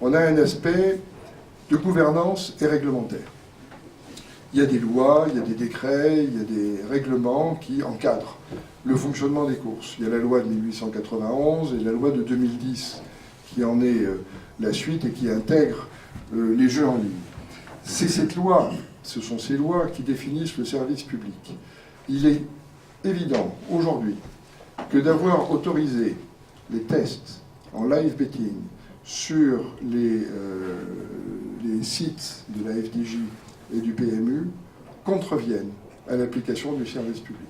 on a un aspect de gouvernance et réglementaire. Il y a des lois, il y a des décrets, il y a des règlements qui encadrent le fonctionnement des courses. Il y a la loi de 1891 et la loi de 2010 qui en est la suite et qui intègre les jeux en ligne. C'est cette loi, ce sont ces lois qui définissent le service public. Il est évident aujourd'hui que d'avoir autorisé les tests en live betting sur les sites de la FDJ et du PMU contreviennent à l'application du service public.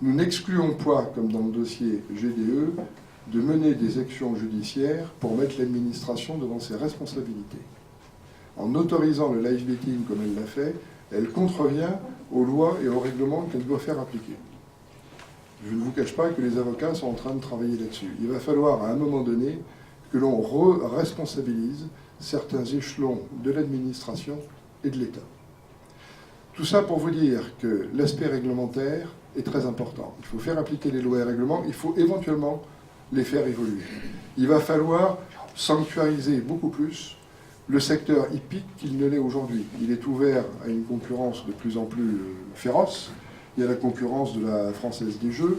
Nous n'excluons pas, comme dans le dossier GDE, de mener des actions judiciaires pour mettre l'administration devant ses responsabilités. En autorisant le live betting comme elle l'a fait, elle contrevient aux lois et aux règlements qu'elle doit faire appliquer. Je ne vous cache pas que les avocats sont en train de travailler là-dessus. Il va falloir à un moment donné que l'on responsabilise certains échelons de l'administration et de l'État. Tout ça pour vous dire que l'aspect réglementaire est très important. Il faut faire appliquer les lois et règlements, il faut éventuellement les faire évoluer. Il va falloir sanctuariser beaucoup plus le secteur hippique qu'il ne l'est aujourd'hui. Il est ouvert à une concurrence de plus en plus féroce. Il y a la concurrence de la Française des Jeux.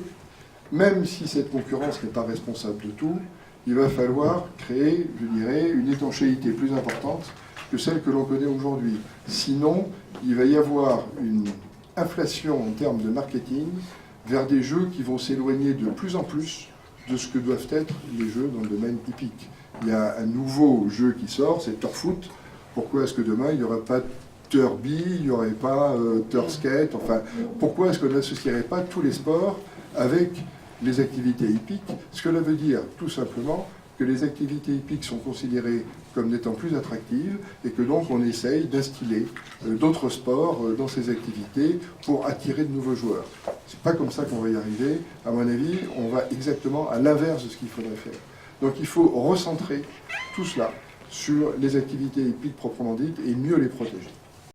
Même si cette concurrence n'est pas responsable de tout, il va falloir créer, je dirais, une étanchéité plus importante que celle que l'on connaît aujourd'hui. Sinon, il va y avoir une inflation en termes de marketing vers des jeux qui vont s'éloigner de plus en plus de ce que doivent être les jeux dans le domaine hippique. Il y a un nouveau jeu qui sort, c'est Turfoot. Pourquoi est-ce que demain, il n'y aura pas Turby, il n'y aurait pas Turskate? Enfin, pourquoi est-ce qu'on n'associerait pas tous les sports avec les activités hippiques? Ce que cela veut dire, tout simplement, que les activités hippiques sont considérées comme n'étant plus attractives et que donc on essaye d'instiller d'autres sports dans ces activités pour attirer de nouveaux joueurs. C'est pas comme ça qu'on va y arriver. À mon avis, on va exactement à l'inverse de ce qu'il faudrait faire. Donc il faut recentrer tout cela sur les activités hippiques proprement dites et mieux les protéger.